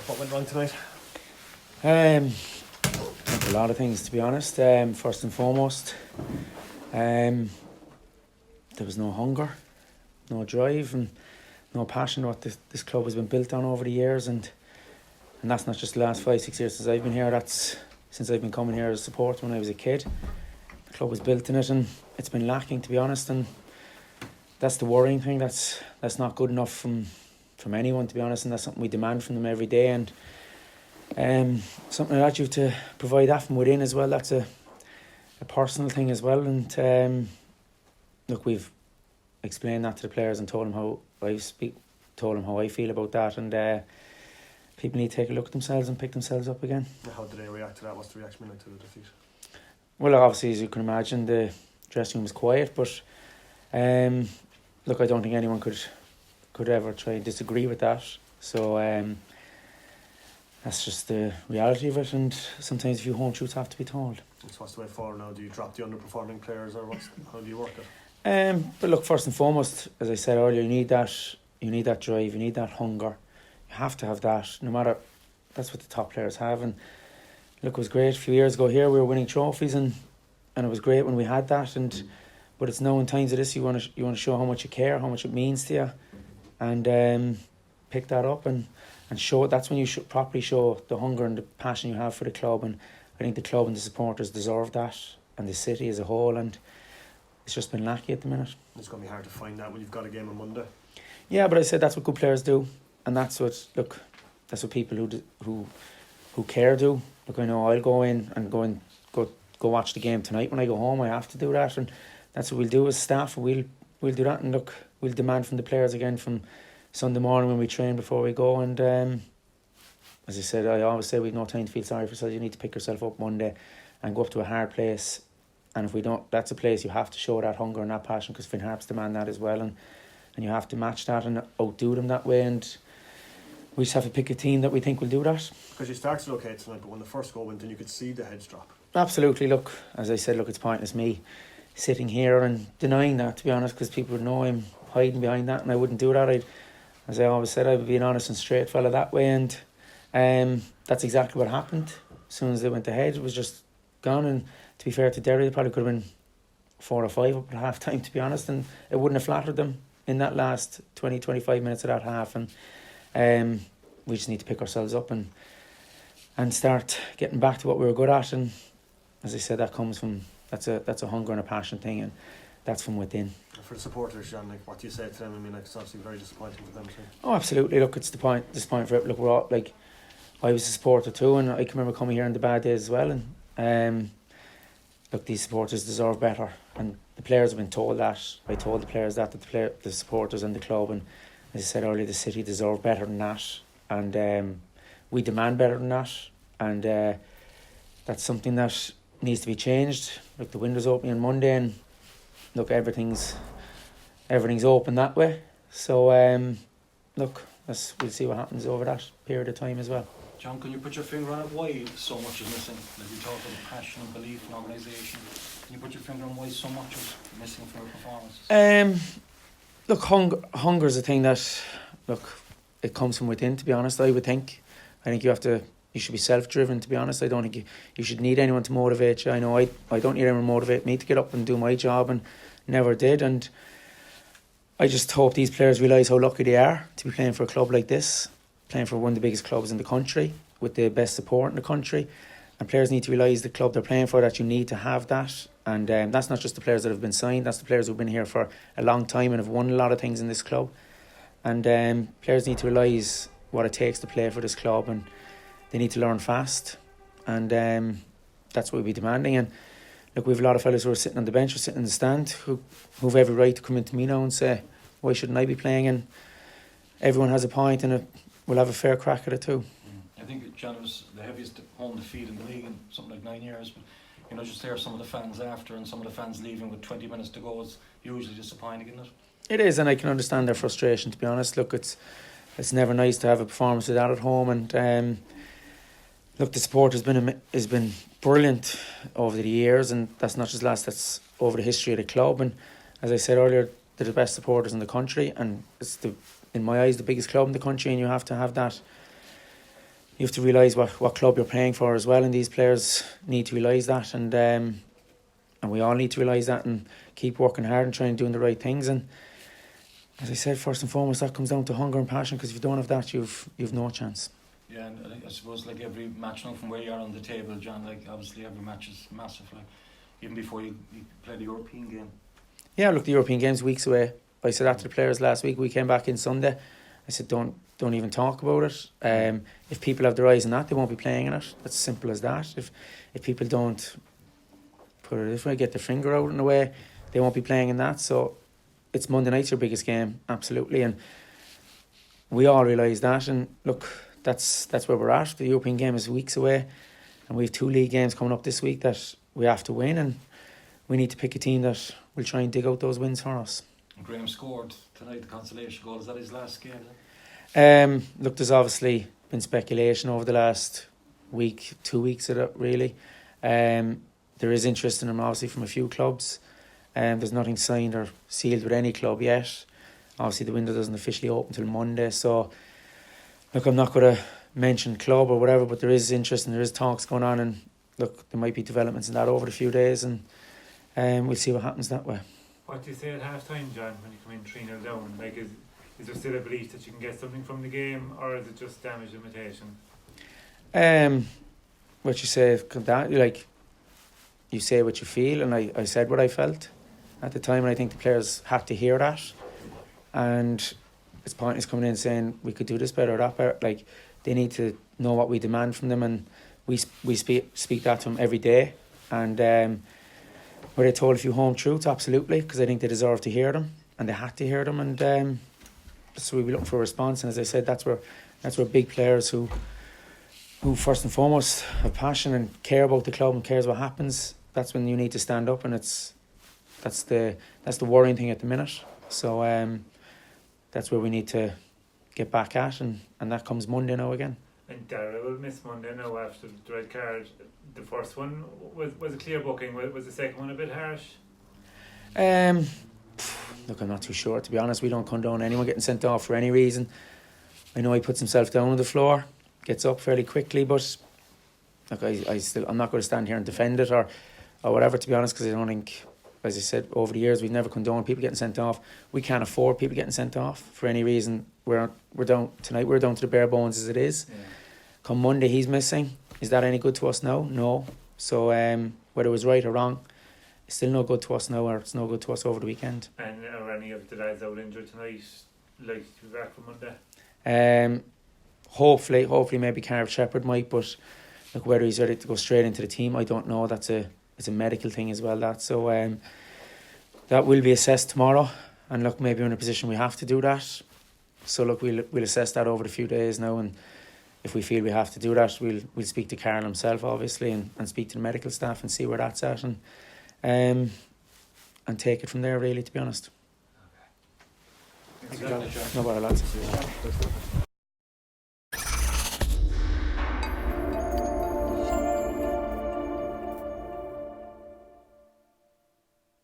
What went wrong tonight? A lot of things, to be honest. First and foremost, there was no hunger, no drive, and no passion. What this club has been built on over the years, and that's not just the last 5-6 years since I've been here. That's since I've been coming here as a supporter when I was a kid. The club was built in it, and it's been lacking, to be honest. And that's the worrying thing. That's not good enough from anyone, to be honest, and that's something we demand from them every day. And something like that, you have to provide that from within as well. That's a personal thing as well. And look, we've explained that to the players and told them how I feel about that. And people need to take a look at themselves and pick themselves up again. How did they react to that? What's the reaction like to the defeat? Well, obviously, as you can imagine, the dressing room was quiet, but look, I don't think anyone could ever try and disagree with that. So that's just the reality of it, and sometimes a few home truths have to be told. So what's the way forward now? Do you drop the underperforming players, or how do you work it? But look, first and foremost, as I said earlier, you need that drive, you need that hunger. You have to have that, no matter. That's what the top players have. And look, it was great a few years ago here. We were winning trophies, and it was great when we had that. But it's now in times of this, you want to show how much you care, how much it means to you, and pick that up and show it. That's when you should properly show the hunger and the passion you have for the club. And I think the club and the supporters deserve that, and the city as a whole. And it's just been lackey at the minute. It's going to be hard to find that when you've got a game on Monday. Yeah, but I said that's what good players do, and that's what people who care do. Look, I know I'll go in and go watch the game tonight when I go home. I have to do that, and that's what we'll do as staff. We'll do that, and look, we'll demand from the players again from Sunday morning when we train before we go. And as I said, I always say we've no time to feel sorry for yourself. You need to pick yourself up Monday and go up to a hard place. And if we don't, that's a place you have to show that hunger and that passion, because Finn Harps demand that as well, and you have to match that and outdo them that way. And we just have to pick a team that we think will do that. Because you started okay tonight, but when the first goal went in, you could see the heads drop. Absolutely. Look, as I said, it's pointless me sitting here and denying that, to be honest, because people would know I'm hiding behind that, and I wouldn't do that. As I always said, I would be an honest and straight fella that way, and that's exactly what happened. As soon as they went ahead, it was just gone. And to be fair to Derry, they probably could have been 4 or 5 up at half time, to be honest, and it wouldn't have flattered them in that last 20-25 minutes of that half. And we just need to pick ourselves up and start getting back to what we were good at. And as I said, that comes from that's a hunger and a passion thing, and that's from within. For the supporters, John, what do you say to them? I mean, it's obviously very disappointing for them too. Oh, absolutely. Look, it's disappointing for it. Look, we're all, I was a supporter too, and I can remember coming here in the bad days as well. And look, these supporters deserve better, and the players have been told that. I told the players that the supporters and the club, and as I said earlier, the city deserve better than that, and we demand better than that, and that's something that needs to be changed. Look, the window's opening on Monday, and look, everything's open that way. So look, we'll see what happens over that period of time as well. John, can you put your finger on it? Why so much is missing? Like we talk about passion and belief and organisation. Can you put your finger on why so much is missing from our performances? Look, hunger is a thing that, it comes from within, to be honest, I would think. I think you should be self-driven, to be honest. I don't think you should need anyone to motivate you. I know I don't need anyone to motivate me to get up and do my job, and never did. And I just hope these players realise how lucky they are to be playing for a club like this, playing for one of the biggest clubs in the country, with the best support in the country. And players need to realise the club they're playing for, that you need to have that. And that's not just the players that have been signed, that's the players who've been here for a long time and have won a lot of things in this club. And players need to realise what it takes to play for this club, and they need to learn fast. And that's what we'll be demanding. And look, we have a lot of fellas who are sitting on the bench or sitting in the stand who have every right to come into me now and say, why shouldn't I be playing? And everyone has a point, and we'll have a fair crack at it too. I think John was the heaviest home defeat in the league in something like 9 years. But just hear some of the fans after, and some of the fans leaving with 20 minutes to go is usually disappointing, isn't it? It is, and I can understand their frustration, to be honest. Look, it's never nice to have a performance like that at home, and look, the support has been brilliant over the years, and that's not just that's over the history of the club. And as I said earlier, they're the best supporters in the country, and it's in my eyes the biggest club in the country, and you have to have that you have to realise what club you're playing for as well, and these players need to realise that, and we all need to realise that and keep working hard and trying doing the right things. And as I said, first and foremost, that comes down to hunger and passion, because if you don't have that, you've no chance. Yeah, and I suppose like every match now from where you are on the table, John, like obviously every match is massive, like even before you play the European game. Yeah, look, the European game's weeks away. I said that to the players last week. We came back in Sunday. I said, don't even talk about it. If people have their eyes on that, they won't be playing in it. That's as simple as that. If people don't, put it this way, get their finger out in a way, they won't be playing in that. So it's Monday night's your biggest game, absolutely. And we all realise that. And look, that's where we're at. The European game is weeks away, and we have 2 league games coming up this week that we have to win, and we need to pick a team that will try and dig out those wins for us. And Graham scored tonight the consolation goal. Is that his last game? Look, there's obviously been speculation over the last week, 2 weeks of it, really. There is interest in him obviously from a few clubs. There's nothing signed or sealed with any club yet. Obviously the window doesn't officially open till Monday, so look, I'm not going to mention club or whatever, but there is interest and there is talks going on, and look, there might be developments in that over the few days, and we'll see what happens that way. What do you say at half time, John, when you come in 3-0 down? Like, is there still a belief that you can get something from the game, or is it just damage limitation? What you say, that, like, you say what you feel, and I said what I felt at the time, and I think the players had to hear that. And it's pointless coming in saying we could do this better or that better. Like, they need to know what we demand from them, and we speak that to them every day. And were they told a few home truths? Absolutely, because I think they deserve to hear them, and they had to hear them. And so we'll be looking for a response. And as I said, that's where big players who first and foremost have passion and care about the club and cares what happens. That's when you need to stand up, and that's the worrying thing at the minute. So that's where we need to get back at, and that comes Monday now again. And Derry will miss Monday now after the red card. The first one was a clear booking. Was the second one a bit harsh? Look, I'm not too sure, to be honest. We don't condone anyone getting sent off for any reason. I know he puts himself down on the floor, gets up fairly quickly, but look, I'm not going to stand here and defend it or whatever, to be honest, because I don't think, as I said, over the years we've never condoned people getting sent off. We can't afford people getting sent off for any reason. We're down tonight. We're down to the bare bones as it is. Yeah. Come Monday, he's missing. Is that any good to us now? No. So whether it was right or wrong, it's still no good to us now, or it's no good to us over the weekend. And are any of the lads out injured tonight, like to be back for Monday? Hopefully maybe Carl Shepherd might, but look, whether he's ready to go straight into the team, I don't know. It's a medical thing as well, that. So that will be assessed tomorrow, and look, maybe we're in a position we have to do that. So look, we'll assess that over the few days now, and if we feel we have to do that, we'll speak to Carl himself, obviously, and speak to the medical staff and see where that's at, and take it from there, really, to be honest. Okay. No bother, lads.